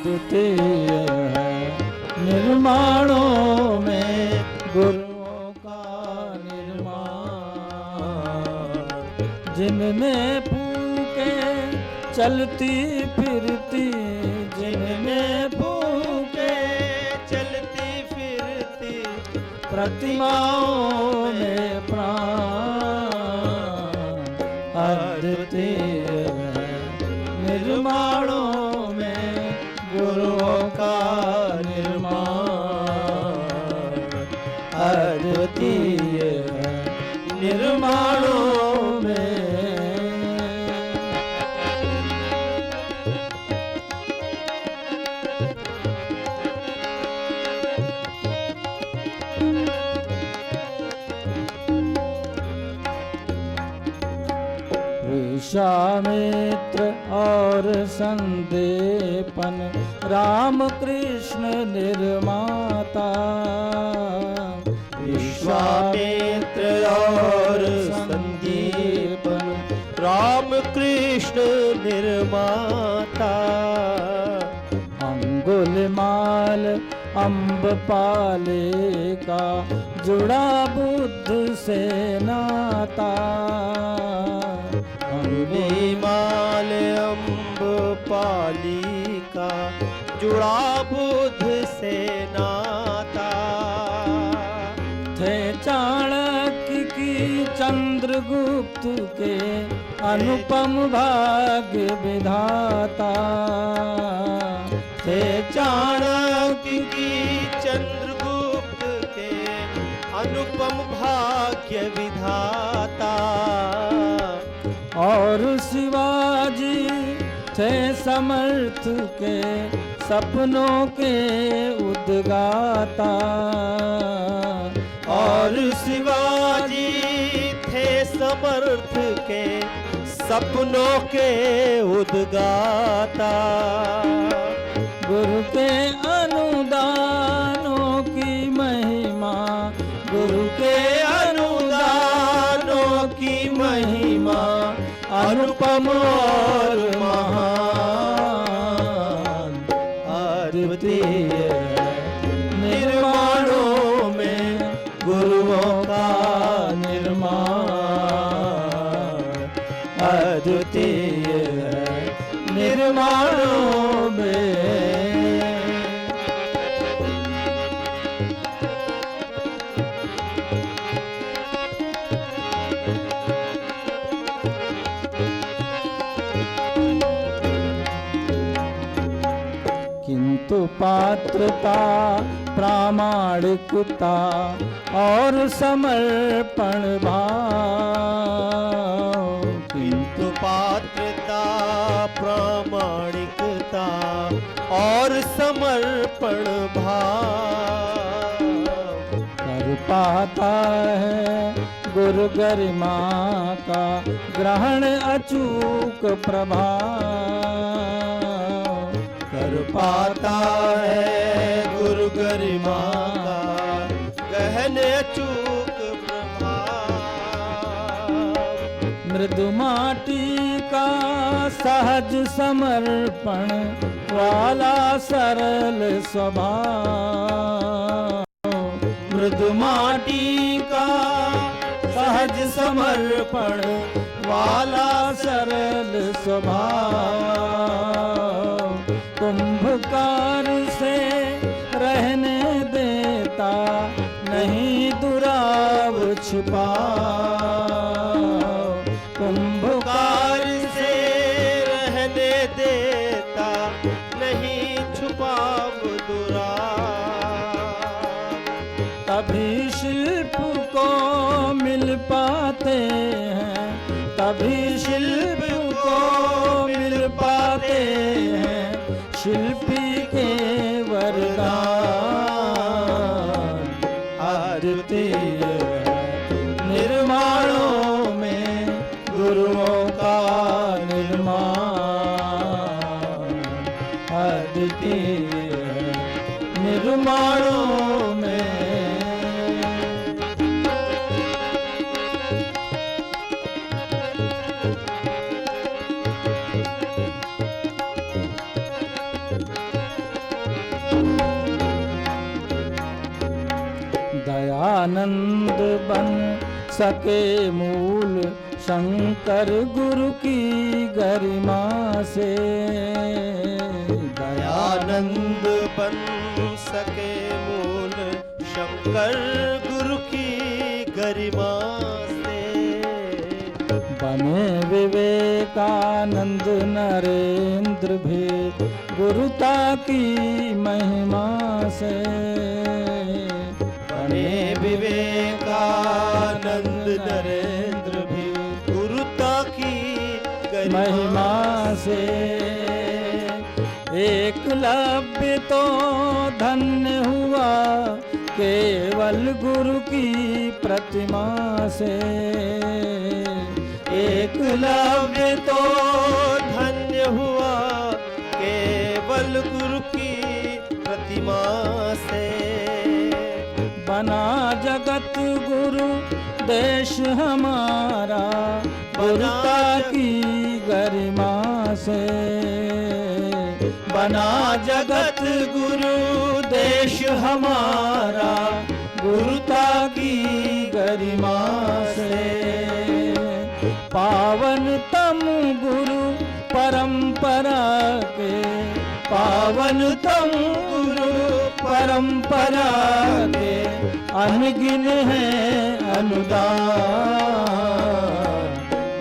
अद्वितीय है। निर्माणों में गुरुओं का निर्माण, जिनमें फूके चलती फिरती, जिनमें फूके चलती फिरती प्रतिमाओं में प्राण अद्वितीय है। निर्माणों में गुरुओं का निर्माण अद्वितीय है। निर्माणों में विश्वामित्र और संदीपन राम कृष्ण निर्माता। विश्वामित्र और संदीपन राम कृष्ण निर्माता। अंगुलिमाल अम्बपाले का जुड़ा बुद्ध से नाता। अंगुलिमाल अम्बपाली का जुड़ा बुद्ध से नाता। थे चाणक्य की चंद्रगुप्त के अनुपम भाग्य विधाता। थे चाणक्य की चंद्रगुप्त के अनुपम भाग्य विधाता। और शिवाजी थे समर्थ के सपनों के उद्गाता। और शिवाजी थे समर्थ के सपनों के उद्गाता। गुरु के अनुदानों की महिमा, गुरु के अनुदानों की महिमा अनुपम और महान अद्वितीय है। निर्माणों में गुरुओं का निर्माण अद्वितीय है। निर्माणों में किंतु पात्रता प्रामाणिकता और समर्पण भाव। किंतु पात्रता प्रामाणिकता और समर्पण भाव कर पाता है गुरु गरिमा का ग्रहण अचूक प्रभाव। कर पाता है गुरु गरिमा का गहन अचूक प्रभाव। मृदु माटी का सहज समर्पण वाला सरल स्वभाव। मृदु माटी का सहज समर्पण वाला सरल स्वभाव। कुंभकार से रहने देता नहीं दुराव छिपाव। कुंभकार से रहने देता नहीं छुपाव दुराव। तभी शिल्प को मिल पाते हैं, तभी शिल्प को मिल पाते हैं शिल्पी के वरदान अद्वितीय है। निर्माणों में गुरुओं का निर्माण अद्वितीय है। निर्माणों में दयानंद बन सके मूल शंकर गुरु की गरिमा से। दयानंद बन सके मूल शंकर गुरु की गरिमा से। बने विवेकानंद नरेंद्र भी गुरुता की महिमा से। बने विवेकानंद नरेंद्र भी गुरुता की महिमा से। एकलव्य तो धन्य हुआ केवल गुरु की प्रतिमा से। एकलव्य तो धन्य हुआ केवल गुरु की प्रतिमा से। बना जगत गुरु देश हमारा गुरुता की गरिमा से। बना जगत गुरु देश हमारा गुरुता की गरिमा से। पावन तम गुरु परंपरा के, पावन तम गुरु परंपरा के अनगिन है अनुदान।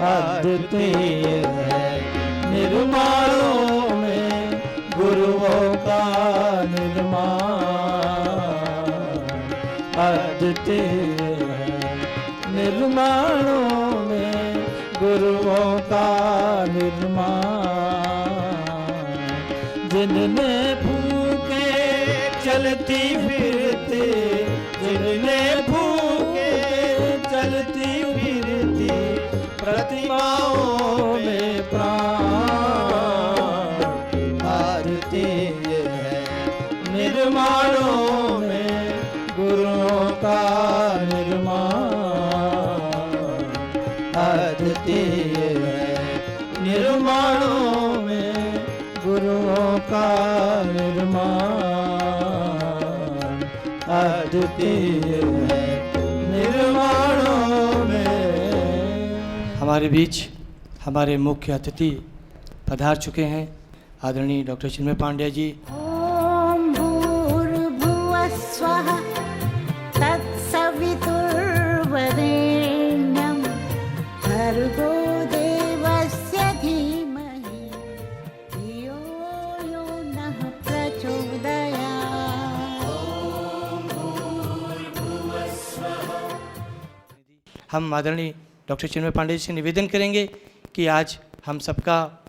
अद्वितीय है निर्माणों में गुरुओं का निर्माण। अद्वितीय है निर्माणों में गुरुओं का निर्माण। जिनने फूके चलती फिरती, जिनने फूके चलती फिरती प्रतिमाओं में प्राण। अद्वितीय है निर्माणों में गुरुओं का निर्माण। अद्वितीय है निर्माणों में गुरुओं का निर्माण। अद्वितीय है निर्माणों में। हमारे बीच हमारे मुख्य अतिथि पधार चुके हैं, आदरणीय डॉक्टर चिन्मय पांडे जी। ओम भूर्भुवः स्वः तत्सवितुर्वरेण्यं भर्गो देवस्य धीमहि धियो यो नः प्रचोदयात्। हम आदरणीय डॉक्टर चिन्मय पांडे जी से निवेदन करेंगे कि आज हम सबका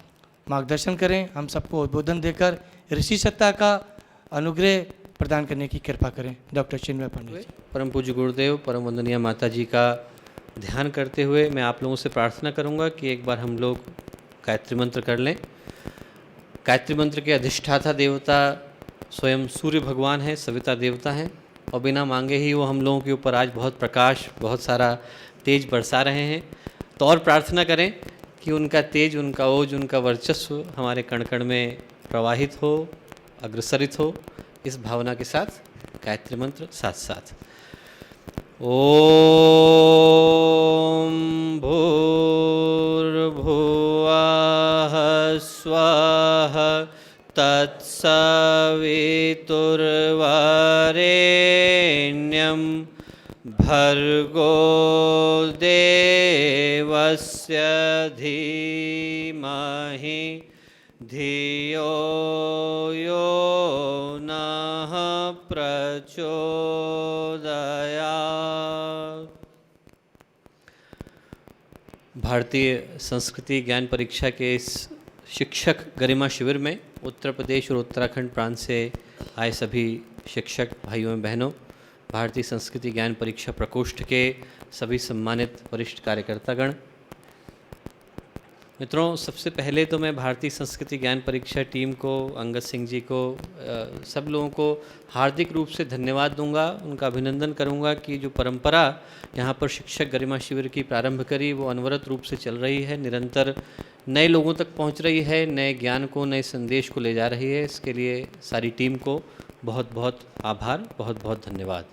मार्गदर्शन करें, हम सबको उद्बोधन देकर ऋषि सत्ता का अनुग्रह प्रदान करने की कृपा करें। डॉक्टर चिन्मय पांडे जी। परम पूज्य गुरुदेव, परम वंदनीय माता जी का ध्यान करते हुए मैं आप लोगों से प्रार्थना करूंगा कि एक बार हम लोग गायत्री मंत्र कर लें। गायत्री मंत्र के अधिष्ठाता देवता स्वयं सूर्य भगवान हैं, सविता देवता हैं, और बिना मांगे ही वो हम लोगों के ऊपर आज बहुत प्रकाश, बहुत सारा तेज बरसा रहे हैं। तो और प्रार्थना करें कि उनका तेज, उनका ओज, उनका वर्चस्व हमारे कण कण में प्रवाहित हो, अग्रसरित हो। इस भावना के साथ गायत्री मंत्र साथ साथ। ओम भूर्भुवः स्वः तत्सवितुर्वरेण्यं भर्गो देवस्य धीमहि धियो यो नः प्रचोदयात्। भारतीय संस्कृति ज्ञान परीक्षा के इस शिक्षक गरिमा शिविर में उत्तर प्रदेश और उत्तराखंड प्रांत से आए सभी शिक्षक भाइयों एवं बहनों, भारतीय संस्कृति ज्ञान परीक्षा प्रकोष्ठ के सभी सम्मानित वरिष्ठ कार्यकर्तागण, मित्रों, सबसे पहले तो मैं भारतीय संस्कृति ज्ञान परीक्षा टीम को, अंगद सिंह जी को, सब लोगों को हार्दिक रूप से धन्यवाद दूंगा, उनका अभिनंदन करूंगा कि जो परंपरा यहाँ पर शिक्षक गरिमा शिविर की प्रारंभ करी वो अनवरत रूप से चल रही है, निरंतर नए लोगों तक पहुँच रही है, नए ज्ञान को, नए संदेश को ले जा रही है। इसके लिए सारी टीम को बहुत बहुत आभार, बहुत बहुत धन्यवाद।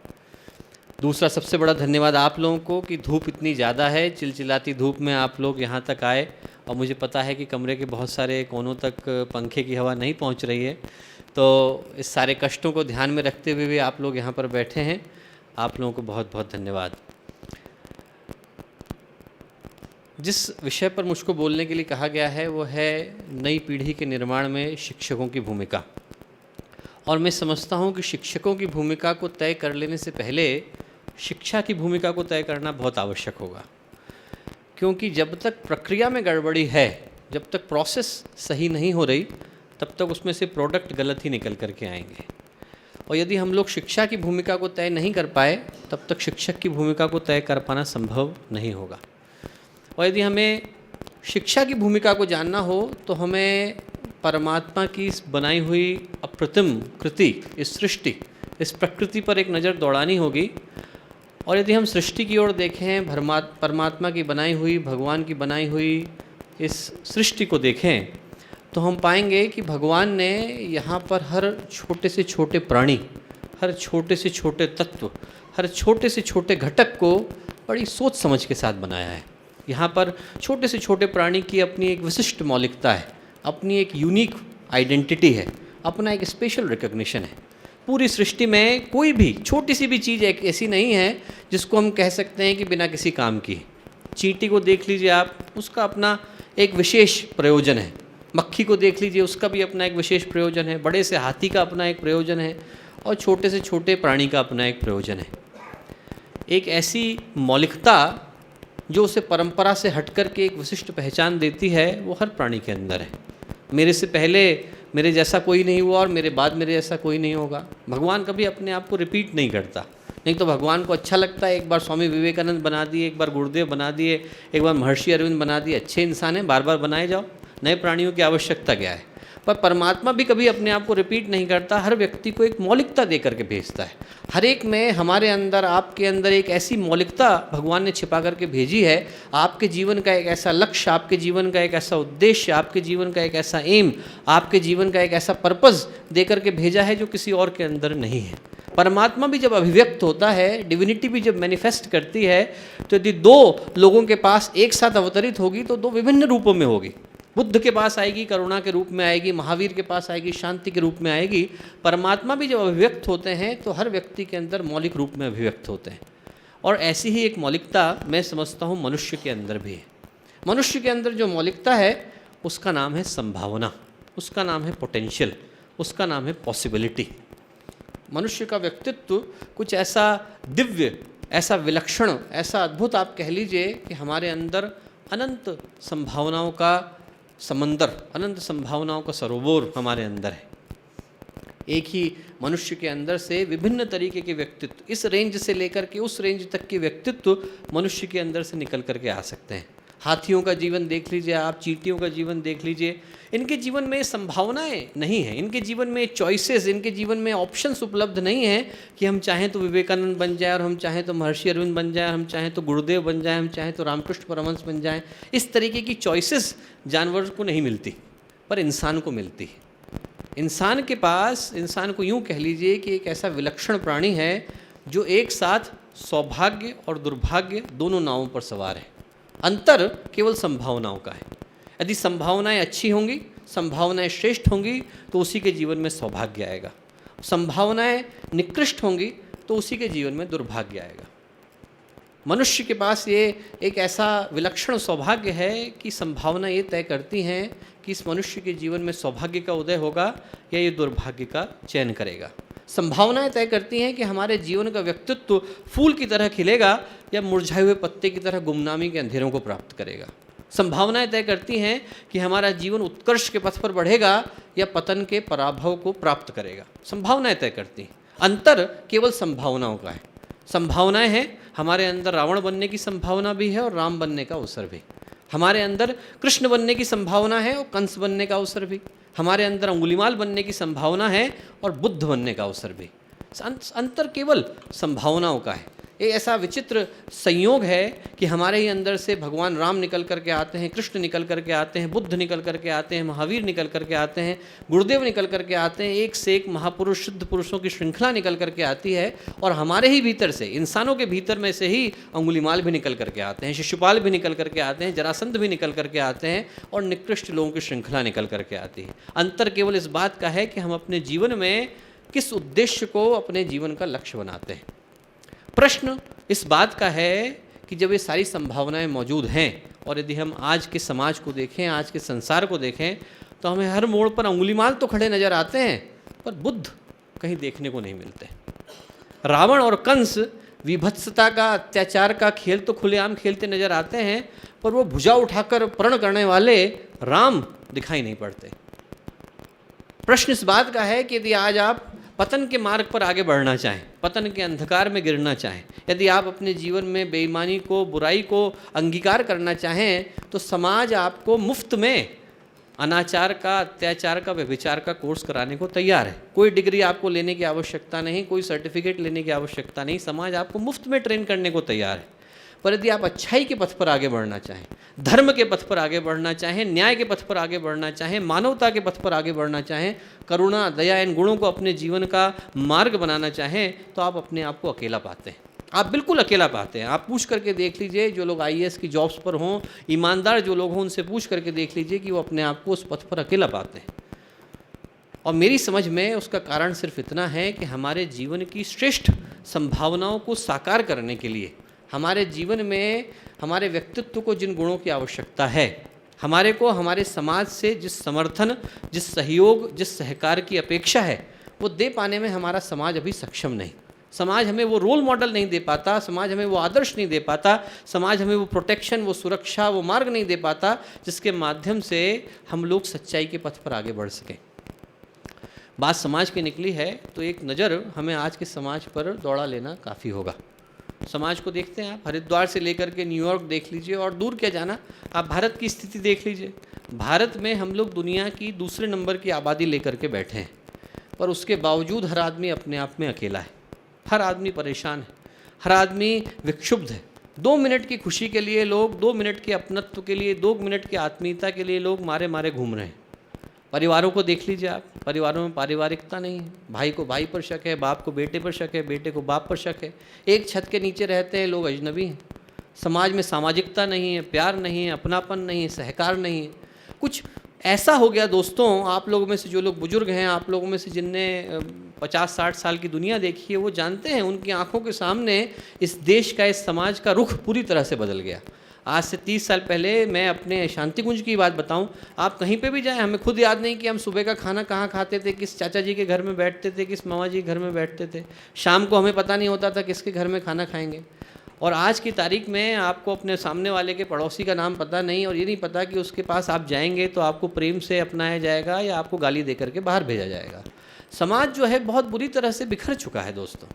दूसरा सबसे बड़ा धन्यवाद आप लोगों को कि धूप इतनी ज़्यादा है, चिलचिलाती धूप में आप लोग यहाँ तक आए, और मुझे पता है कि कमरे के बहुत सारे कोनों तक पंखे की हवा नहीं पहुँच रही है, तो इस सारे कष्टों को ध्यान में रखते हुए भी आप लोग यहाँ पर बैठे हैं। आप लोगों को बहुत बहुत धन्यवाद। जिस विषय पर मुझको बोलने के लिए कहा गया है वो है नई पीढ़ी के निर्माण में शिक्षकों की भूमिका। और मैं समझता हूँ कि शिक्षकों की भूमिका को तय कर लेने से पहले शिक्षा की भूमिका को तय करना बहुत आवश्यक होगा, क्योंकि जब तक प्रक्रिया में गड़बड़ी है, जब तक प्रोसेस सही नहीं हो रही, तब तक उसमें से प्रोडक्ट गलत ही निकल करके आएंगे। और यदि हम लोग शिक्षा की भूमिका को तय नहीं कर पाए, तब तक शिक्षक की भूमिका को तय कर पाना संभव नहीं होगा। और यदि हमें शिक्षा की भूमिका को जानना हो तो हमें परमात्मा की इस बनाई हुई अप्रतिम कृति, इस सृष्टि, इस प्रकृति पर एक नज़र दौड़ानी होगी। और यदि हम सृष्टि की ओर देखें, परमात्मा की बनाई हुई, भगवान की बनाई हुई इस सृष्टि को देखें, तो हम पाएंगे कि भगवान ने यहाँ पर हर छोटे से छोटे प्राणी, हर छोटे से छोटे तत्व, हर छोटे से छोटे घटक को बड़ी सोच समझ के साथ बनाया है। यहाँ पर छोटे से छोटे प्राणी की अपनी एक विशिष्ट मौलिकता है, अपनी एक यूनिक आइडेंटिटी है, अपना एक स्पेशल रिकग्निशन है। पूरी सृष्टि में कोई भी छोटी सी भी चीज़ एक ऐसी नहीं है जिसको हम कह सकते हैं कि बिना किसी काम की। चींटी को देख लीजिए आप, उसका अपना एक विशेष प्रयोजन है। मक्खी को देख लीजिए, उसका भी अपना एक विशेष प्रयोजन है। बड़े से हाथी का अपना एक प्रयोजन है, और छोटे से छोटे प्राणी का अपना एक प्रयोजन है। एक ऐसी मौलिकता जो उसे परंपरा से हट कर के एक विशिष्ट पहचान देती है, वो हर प्राणी के अंदर है। मेरे से पहले मेरे जैसा कोई नहीं हुआ और मेरे बाद मेरे जैसा कोई नहीं होगा। भगवान कभी अपने आप को रिपीट नहीं करता। नहीं तो भगवान को अच्छा लगता है, एक बार स्वामी विवेकानंद बना दिए, एक बार गुरुदेव बना दिए, एक बार महर्षि अरविंद बना दिए, अच्छे इंसान हैं, बार बार बनाए जाओ, नए प्राणियों की आवश्यकता क्या है। पर परमात्मा भी कभी अपने आप को रिपीट नहीं करता, हर व्यक्ति को एक मौलिकता दे करके भेजता है। हर एक में, हमारे अंदर, आपके अंदर एक ऐसी मौलिकता भगवान ने छिपा करके भेजी है। आपके जीवन का एक ऐसा लक्ष्य, आपके जीवन का एक ऐसा उद्देश्य, आपके जीवन का एक ऐसा एम, आपके जीवन का एक ऐसा पर्पस दे करके भेजा है जो किसी और के अंदर नहीं है। परमात्मा भी जब अभिव्यक्त होता है, डिविनिटी भी जब मैनिफेस्ट करती है, तो यदि दो लोगों के पास एक साथ अवतरित होगी तो दो विभिन्न रूपों में होगी। बुद्ध के पास आएगी, करुणा के रूप में आएगी, महावीर के पास आएगी, शांति के रूप में आएगी। परमात्मा भी जब अभिव्यक्त होते हैं तो हर व्यक्ति के अंदर मौलिक रूप में अभिव्यक्त होते हैं। और ऐसी ही एक मौलिकता मैं समझता हूँ मनुष्य के अंदर भी है। मनुष्य के अंदर जो मौलिकता है उसका नाम है संभावना, उसका नाम है पोटेंशियल, उसका नाम है पॉसिबिलिटी। मनुष्य का व्यक्तित्व कुछ ऐसा दिव्य, ऐसा विलक्षण, ऐसा अद्भुत आप कह लीजिए कि हमारे अंदर अनंत संभावनाओं का समंदर, अनंत संभावनाओं का सरोवर हमारे अंदर है। एक ही मनुष्य के अंदर से विभिन्न तरीके के व्यक्तित्व, इस रेंज से लेकर के उस रेंज तक के व्यक्तित्व मनुष्य के अंदर से निकल करके आ सकते हैं। हाथियों का जीवन देख लीजिए आप, चींटियों का जीवन देख लीजिए, इनके जीवन में संभावनाएं नहीं हैं, इनके जीवन में चॉइसेस, इनके जीवन में ऑप्शंस उपलब्ध नहीं हैं कि हम चाहें तो विवेकानंद बन जाए, और हम चाहें तो महर्षि अरविंद बन जाए, हम चाहें तो गुरुदेव बन जाए, हम चाहें तो रामकृष्ण परमहंस बन जाएं। इस तरीके की चॉइसेस जानवर को नहीं मिलती, पर इंसान को मिलती है। इंसान के पास, इंसान को यूँ कह लीजिए कि एक ऐसा विलक्षण प्राणी है जो एक साथ सौभाग्य और दुर्भाग्य दोनों नावों पर सवार है। अंतर केवल संभावनाओं का है। यदि संभावनाएं अच्छी होंगी, संभावनाएं श्रेष्ठ होंगी, तो उसी के जीवन में सौभाग्य आएगा। संभावनाएं निकृष्ट होंगी तो उसी के जीवन में दुर्भाग्य आएगा। मनुष्य के पास ये एक ऐसा विलक्षण सौभाग्य है कि संभावना ये तय करती हैं कि इस मनुष्य के जीवन में सौभाग्य का उदय होगा या ये दुर्भाग्य का चयन करेगा। संभावनाएं तय करती हैं कि हमारे जीवन का व्यक्तित्व फूल की तरह खिलेगा या मुरझाए हुए पत्ते की तरह गुमनामी के अंधेरों को प्राप्त करेगा। संभावनाएं तय करती हैं कि हमारा जीवन उत्कर्ष के पथ पर बढ़ेगा या पतन के पराभव को प्राप्त करेगा। संभावनाएं तय करती हैं, अंतर केवल संभावनाओं का है। संभावनाएं हैं, हमारे अंदर रावण बनने की संभावना भी है और राम बनने का अवसर भी। हमारे अंदर कृष्ण बनने की संभावना है और कंस बनने का अवसर भी। हमारे अंदर अंगुलीमाल बनने की संभावना है और बुद्ध बनने का अवसर भी। अंतर केवल संभावनाओं का है। एक ऐसा विचित्र संयोग है कि हमारे ही अंदर से भगवान राम निकल करके आते हैं, कृष्ण निकल करके आते हैं, बुद्ध निकल करके आते हैं, महावीर निकल करके आते हैं, गुरुदेव निकल करके आते हैं, एक से एक महापुरुष शुद्ध पुरुषों की श्रृंखला निकल करके आती है। और हमारे ही भीतर से, इंसानों के भीतर में से ही अंगुलीमाल भी निकल करके आते हैं, शिशुपाल भी निकल करके आते हैं, जरासंध भी निकल करके आते हैं और निकृष्ट लोगों की श्रृंखला निकल करके आती है। अंतर केवल इस बात का है कि हम अपने जीवन में किस उद्देश्य को अपने जीवन का लक्ष्य बनाते हैं। प्रश्न इस बात का है कि जब ये सारी संभावनाएं मौजूद हैं और यदि हम आज के समाज को देखें, आज के संसार को देखें, तो हमें हर मोड़ पर अंगुलीमाल तो खड़े नजर आते हैं पर बुद्ध कहीं देखने को नहीं मिलते। रावण और कंस विभत्सता का, अत्याचार का खेल तो खुलेआम खेलते नजर आते हैं, पर वो भुजा उठाकर प्रण करने वाले राम दिखाई नहीं पड़ते। प्रश्न इस बात का है कि यदि आज आप पतन के मार्ग पर आगे बढ़ना चाहें, पतन के अंधकार में गिरना चाहें, यदि आप अपने जीवन में बेईमानी को, बुराई को अंगीकार करना चाहें, तो समाज आपको मुफ्त में अनाचार का, अत्याचार का, व्यभिचार का कोर्स कराने को तैयार है। कोई डिग्री आपको लेने की आवश्यकता नहीं, कोई सर्टिफिकेट लेने की आवश्यकता नहीं, समाज आपको मुफ्त में ट्रेन करने को तैयार है। पर यदि आप अच्छाई के पथ पर आगे बढ़ना चाहें, धर्म के पथ पर आगे बढ़ना चाहें, न्याय के पथ पर आगे बढ़ना चाहें, मानवता के पथ पर आगे बढ़ना चाहें, करुणा, दया, इन गुणों को अपने जीवन का मार्ग बनाना चाहें, तो आप अपने आप को अकेला पाते हैं। आप बिल्कुल अकेला पाते हैं। आप पूछ करके देख लीजिए, जो लोग IAS की जॉब्स पर हों, ईमानदार जो लोग हों, उनसे पूछ करके देख लीजिए कि वो अपने आप को उस पथ पर अकेला पाते हैं। और मेरी समझ में उसका कारण सिर्फ इतना है कि हमारे जीवन की श्रेष्ठ संभावनाओं को साकार करने के लिए, हमारे जीवन में हमारे व्यक्तित्व को जिन गुणों की आवश्यकता है, हमारे को हमारे समाज से जिस समर्थन, जिस सहयोग, जिस सहकार की अपेक्षा है, वो दे पाने में हमारा समाज अभी सक्षम नहीं। समाज हमें वो रोल मॉडल नहीं दे पाता, समाज हमें वो आदर्श नहीं दे पाता, समाज हमें वो प्रोटेक्शन, वो सुरक्षा, वो मार्ग नहीं दे पाता जिसके माध्यम से हम लोग सच्चाई के पथ पर आगे बढ़ सकें। बात समाज की निकली है तो एक नज़र हमें आज के समाज पर दौड़ा लेना काफ़ी होगा। समाज को देखते हैं आप, हरिद्वार से लेकर के न्यूयॉर्क देख लीजिए, और दूर क्या जाना, आप भारत की स्थिति देख लीजिए। भारत में हम लोग दुनिया की दूसरे नंबर की आबादी लेकर के बैठे हैं, पर उसके बावजूद हर आदमी अपने आप में अकेला है, हर आदमी परेशान है, हर आदमी विक्षुब्ध है। 2 मिनट की खुशी के लिए लोग, 2 मिनट के अपनत्व के लिए, 2 मिनट की आत्मीयता के लिए लोग मारे मारे घूम रहे हैं। परिवारों को देख लीजिए आप, परिवारों में पारिवारिकता नहीं है, भाई को भाई पर शक है, बाप को बेटे पर शक है, बेटे को बाप पर शक है, एक छत के नीचे रहते हैं लोग अजनबी हैं। समाज में सामाजिकता नहीं है, प्यार नहीं है, अपनापन नहीं है, सहकार नहीं है। कुछ ऐसा हो गया दोस्तों, आप लोगों में से जो लोग बुजुर्ग हैं, आप लोगों में से जिनने 50-60 साल की दुनिया देखी है, वो जानते हैं, उनकी आंखों के सामने इस देश का, इस समाज का रुख पूरी तरह से बदल गया। आज से 30 साल पहले, मैं अपने शांति कुंज की बात बताऊं, आप कहीं पे भी जाएं, हमें खुद याद नहीं कि हम सुबह का खाना कहाँ खाते थे, किस चाचा जी के घर में बैठते थे, किस मामा जी के घर में बैठते थे। शाम को हमें पता नहीं होता था किसके घर में खाना खाएंगे। और आज की तारीख में आपको अपने सामने वाले के पड़ोसी का नाम पता नहीं, और ये नहीं पता कि उसके पास आप जाएंगे तो आपको प्रेम से अपनाया जाएगा या आपको गाली दे करके बाहर भेजा जाएगा। समाज जो है बहुत बुरी तरह से बिखर चुका है दोस्तों,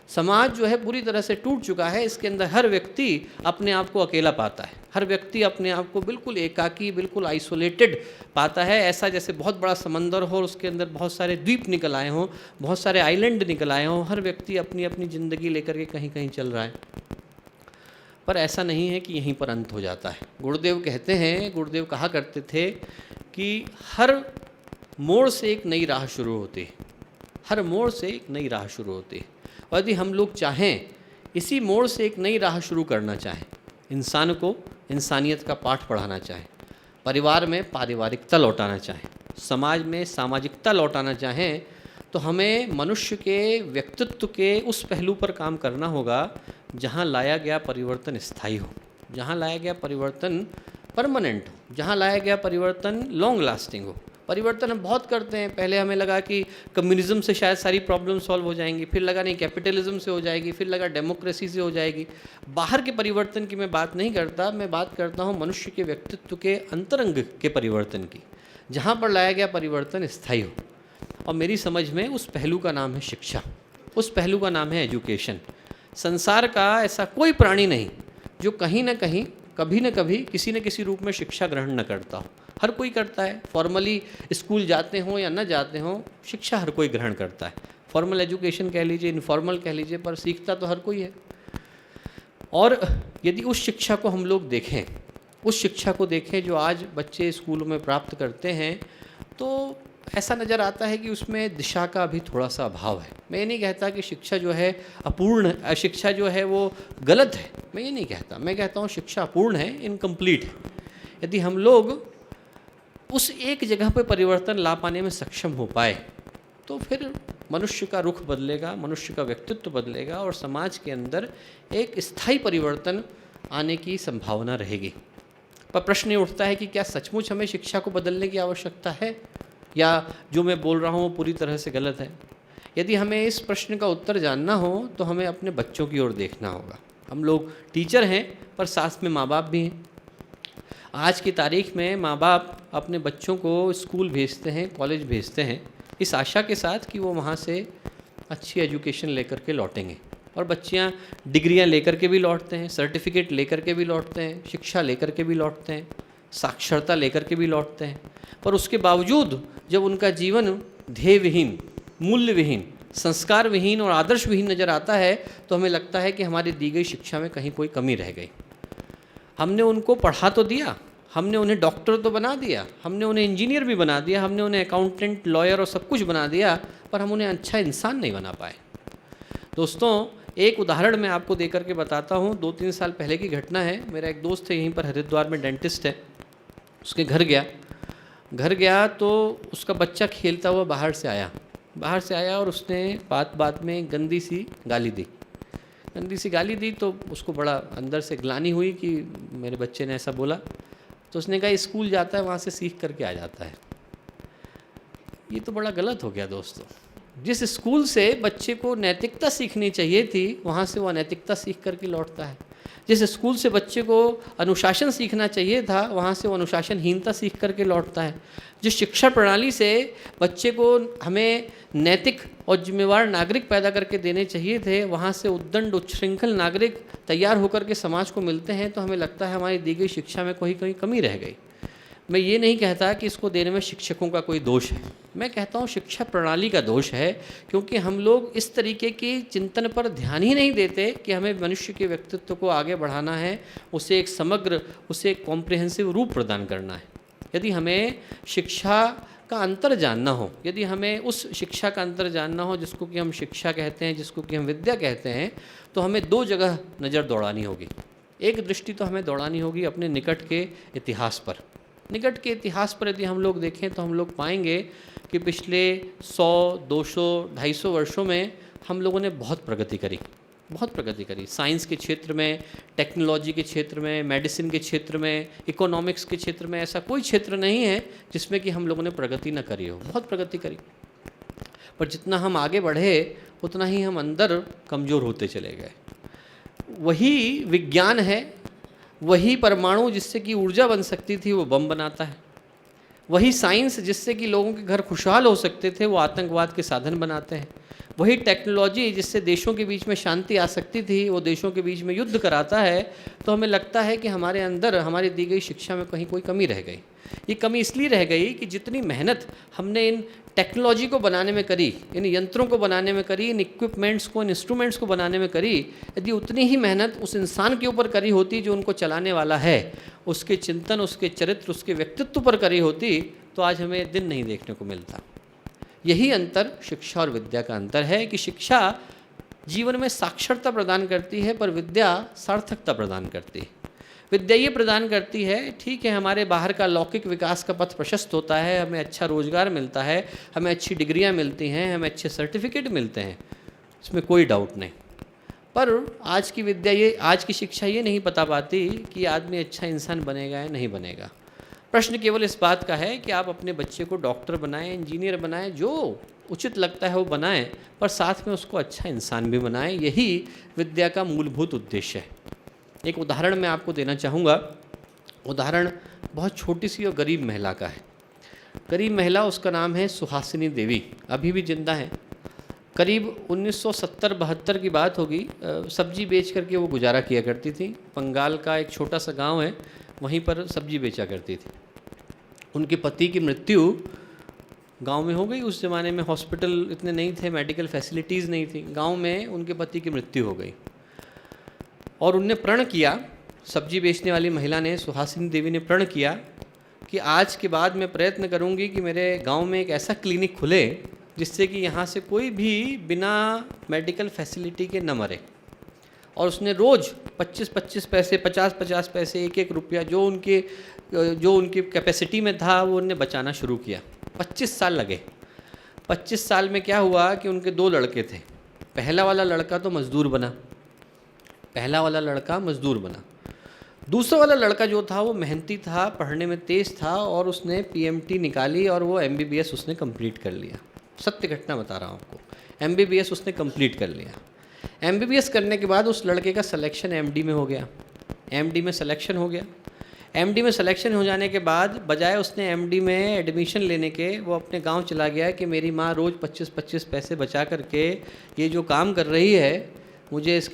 समाज जो है पूरी तरह से टूट चुका है। इसके अंदर हर व्यक्ति अपने आप को अकेला पाता है, हर व्यक्ति अपने आप को बिल्कुल एकाकी, बिल्कुल आइसोलेटेड पाता है, ऐसा जैसे बहुत बड़ा समंदर हो और उसके अंदर बहुत सारे द्वीप निकल आए हों, बहुत सारे आइलैंड निकल आए हों, हर व्यक्ति अपनी अपनी ज़िंदगी लेकर के कहीं कहीं चल रहा है। पर ऐसा नहीं है कि यहीं पर अंत हो जाता है। गुरुदेव कहते हैं, गुरुदेव कहा करते थे कि हर मोड़ से एक नई राह शुरू होती है, हर मोड़ से एक नई राह शुरू होती है। और यदि हम लोग चाहें, इसी मोड़ से एक नई राह शुरू करना चाहें, इंसान को इंसानियत का पाठ पढ़ाना चाहें, परिवार में पारिवारिकता लौटाना चाहें, समाज में सामाजिकता लौटाना चाहें, तो हमें मनुष्य के व्यक्तित्व के उस पहलू पर काम करना होगा जहाँ लाया गया परिवर्तन स्थायी हो, जहाँ लाया गया परिवर्तन परमानेंट हो, जहाँ लाया गया परिवर्तन लॉन्ग लास्टिंग हो। परिवर्तन हम बहुत करते हैं, पहले हमें लगा कि कम्युनिज्म से शायद सारी प्रॉब्लम सॉल्व हो जाएंगी, फिर लगा नहीं कैपिटलिज्म से हो जाएगी, फिर लगा डेमोक्रेसी से हो जाएगी। बाहर के परिवर्तन की मैं बात नहीं करता, मैं बात करता हूँ मनुष्य के व्यक्तित्व के अंतरंग के परिवर्तन की, जहाँ पर लाया गया परिवर्तन स्थायी हो। और मेरी समझ में उस पहलू का नाम है शिक्षा, उस पहलू का नाम है एजुकेशन। संसार का ऐसा कोई प्राणी नहीं जो कहीं ना कहीं, कभी न कभी, किसी न किसी रूप में शिक्षा ग्रहण न करता हो। हर कोई करता है, फॉर्मली स्कूल जाते हों या न जाते हों, शिक्षा हर कोई ग्रहण करता है। फॉर्मल एजुकेशन कह लीजिए, इनफॉर्मल कह लीजिए, पर सीखता तो हर कोई है। और यदि उस शिक्षा को हम लोग देखें, उस शिक्षा को देखें जो आज बच्चे स्कूलों में प्राप्त करते हैं, तो ऐसा नज़र आता है कि उसमें दिशा का भी थोड़ा सा अभाव है। मैं ये नहीं कहता कि शिक्षा जो है अपूर्ण, शिक्षा जो है वो गलत है, मैं ये नहीं कहता। मैं कहता हूँ शिक्षा अपूर्ण है, इनकम्प्लीट है। यदि हम लोग उस एक जगह पर परिवर्तन ला पाने में सक्षम हो पाए तो फिर मनुष्य का रुख बदलेगा, मनुष्य का व्यक्तित्व बदलेगा और समाज के अंदर एक स्थायी परिवर्तन आने की संभावना रहेगी। पर प्रश्न ये उठता है कि क्या सचमुच हमें शिक्षा को बदलने की आवश्यकता है, या जो मैं बोल रहा हूँ वो पूरी तरह से गलत है? यदि हमें इस प्रश्न का उत्तर जानना हो तो हमें अपने बच्चों की ओर देखना होगा। हम लोग टीचर हैं पर साथ में माँ बाप भी हैं। आज की तारीख में माँ बाप अपने बच्चों को स्कूल भेजते हैं, कॉलेज भेजते हैं, इस आशा के साथ कि वो वहाँ से अच्छी एजुकेशन लेकर के लौटेंगे। और बच्चियाँ डिग्रियाँ लेकर के भी लौटते हैं, सर्टिफिकेट लेकर के भी लौटते हैं, शिक्षा लेकर के भी लौटते हैं, साक्षरता लेकर के भी लौटते हैं। पर उसके बावजूद जब उनका जीवन ध्येयविहीन, मूल्यविहीन, संस्कार विहीन और आदर्श विहीन नज़र आता है तो हमें लगता है कि हमारी दी गई शिक्षा में कहीं कोई कमी रह गई। हमने उनको पढ़ा तो दिया, हमने उन्हें डॉक्टर तो बना दिया, हमने उन्हें इंजीनियर भी बना दिया, हमने उन्हें अकाउंटेंट, लॉयर और सब कुछ बना दिया, पर हम उन्हें अच्छा इंसान नहीं बना पाए। दोस्तों, एक उदाहरण मैं आपको दे करके बताता हूँ। 2-3 साल पहले की घटना है। मेरा एक दोस्त है, यहीं पर हरिद्वार में डेंटिस्ट है, उसके घर गया तो उसका बच्चा खेलता हुआ बाहर से आया और उसने बात बात में गंदी सी गाली दी तो उसको बड़ा अंदर से ग्लानि हुई कि मेरे बच्चे ने ऐसा बोला। तो उसने कहा स्कूल जाता है, वहाँ से सीख करके आ जाता है। ये तो बड़ा गलत हो गया दोस्तों। जिस स्कूल से बच्चे को नैतिकता सीखनी चाहिए थी, वहाँ से वो अनैतिकता सीख करके लौटता है। जिस स्कूल से बच्चे को अनुशासन सीखना चाहिए था, वहाँ से वो अनुशासनहीनता सीख करके लौटता है। जिस शिक्षा प्रणाली से बच्चे को हमें नैतिक और जिम्मेवार नागरिक पैदा करके देने चाहिए थे, वहाँ से उद्दंड उच्छृंखल नागरिक तैयार होकर के समाज को मिलते हैं, तो हमें लगता है हमारी दी गई शिक्षा में कोई कमी रह गई। मैं ये नहीं कहता कि इसको देने में शिक्षकों का कोई दोष है, मैं कहता हूँ शिक्षा प्रणाली का दोष है, क्योंकि हम लोग इस तरीके की चिंतन पर ध्यान ही नहीं देते कि हमें मनुष्य के व्यक्तित्व को आगे बढ़ाना है, उसे एक समग्र, उसे एक कॉम्प्रिहेंसिव रूप प्रदान करना है। यदि हमें शिक्षा का अंतर जानना हो, यदि हमें उस शिक्षा का अंतर जानना हो जिसको कि हम शिक्षा कहते हैं, जिसको कि हम विद्या कहते हैं, तो हमें 2 जगह नज़र दौड़ानी होगी। एक दृष्टि तो हमें दौड़ानी होगी अपने निकट के इतिहास पर। निकट के इतिहास पर यदि हम लोग देखें तो हम लोग पाएंगे कि पिछले 100, 200, 250 वर्षों में हम लोगों ने बहुत प्रगति करी। साइंस के क्षेत्र में, टेक्नोलॉजी के क्षेत्र में, मेडिसिन के क्षेत्र में, इकोनॉमिक्स के क्षेत्र में, ऐसा कोई क्षेत्र नहीं है जिसमें कि हम लोगों ने प्रगति न करी हो। बहुत प्रगति करी, पर जितना हम आगे बढ़े उतना ही हम अंदर कमज़ोर होते चले गए। वही विज्ञान है, वही परमाणु जिससे कि ऊर्जा बन सकती थी वो बम बनाता है। वही साइंस जिससे कि लोगों के घर खुशहाल हो सकते थे वो आतंकवाद के साधन बनाते हैं। वही टेक्नोलॉजी जिससे देशों के बीच में शांति आ सकती थी वो देशों के बीच में युद्ध कराता है। तो हमें लगता है कि हमारे अंदर हमारी दी गई शिक्षा में कहीं कोई कमी रह गई। ये कमी इसलिए रह गई कि जितनी मेहनत हमने इन टेक्नोलॉजी को बनाने में करी, इन यंत्रों को बनाने में करी, इन इक्विपमेंट्स को, इन इंस्ट्रूमेंट्स को बनाने में करी, यदि उतनी ही मेहनत उस इंसान के ऊपर करी होती जो उनको चलाने वाला है, उसके चिंतन, उसके चरित्र, उसके व्यक्तित्व पर करी होती, तो आज हमें दिन नहीं देखने को मिलता। यही अंतर शिक्षा और विद्या का अंतर है कि शिक्षा जीवन में साक्षरता प्रदान करती है, पर विद्या सार्थकता प्रदान करती है। विद्या ये प्रदान करती है, ठीक है, हमारे बाहर का लौकिक विकास का पथ प्रशस्त होता है, हमें अच्छा रोजगार मिलता है, हमें अच्छी डिग्रियां मिलती हैं, हमें अच्छे सर्टिफिकेट मिलते हैं, इसमें कोई डाउट नहीं। पर आज की विद्या, ये आज की शिक्षा ये नहीं बता पाती कि आदमी अच्छा इंसान बनेगा या नहीं बनेगा। प्रश्न केवल इस बात का है कि आप अपने बच्चे को डॉक्टर बनाएं, इंजीनियर बनाएं, जो उचित लगता है वो बनाएं, पर साथ में उसको अच्छा इंसान भी बनाएं। यही विद्या का मूलभूत उद्देश्य है। एक उदाहरण मैं आपको देना चाहूँगा। उदाहरण बहुत छोटी सी और गरीब महिला का है। गरीब महिला, उसका नाम है सुहासिनी देवी, अभी भी जिंदा है। करीब 1970-72 की बात होगी। सब्जी बेच करके वो गुजारा किया करती थी। बंगाल का एक छोटा सा गांव है, वहीं पर सब्जी बेचा करती थी। उनके पति की मृत्यु गांव में हो गई। उस ज़माने में हॉस्पिटल इतने नहीं थे, मेडिकल फैसिलिटीज़ नहीं थी। गांव में उनके पति की मृत्यु हो गई और उनने प्रण किया, सब्जी बेचने वाली महिला ने, सुहासिनी देवी ने प्रण किया कि आज के बाद मैं प्रयत्न करूंगी कि मेरे गांव में एक ऐसा क्लिनिक खुले जिससे कि यहाँ से कोई भी बिना मेडिकल फैसिलिटी के न मरे। और उसने रोज़ 25-25 पैसे, 50-50 पैसे, 1-1 रुपया जो उनकी कैपेसिटी में था वो उन्होंने बचाना शुरू किया। 25 साल लगे। 25 साल में क्या हुआ कि उनके 2 लड़के थे। पहला वाला लड़का तो मज़दूर बना, दूसरा वाला लड़का जो था वो मेहनती था, पढ़ने में तेज़ था और उसने PMT निकाली और वो MBBS उसने कंप्लीट कर लिया। सत्य घटना बता रहा हूँ आपको, MBBS उसने कंप्लीट कर लिया। MBBS करने के बाद उस लड़के का सिलेक्शन MD में हो गया। MD में सिलेक्शन हो जाने के बाद बजाय उसने MD में एडमिशन लेने के, वो अपने गांव चला गया कि मेरी माँ रोज़ 25-25 पैसे बचा करके ये जो काम कर रही है, मुझे इस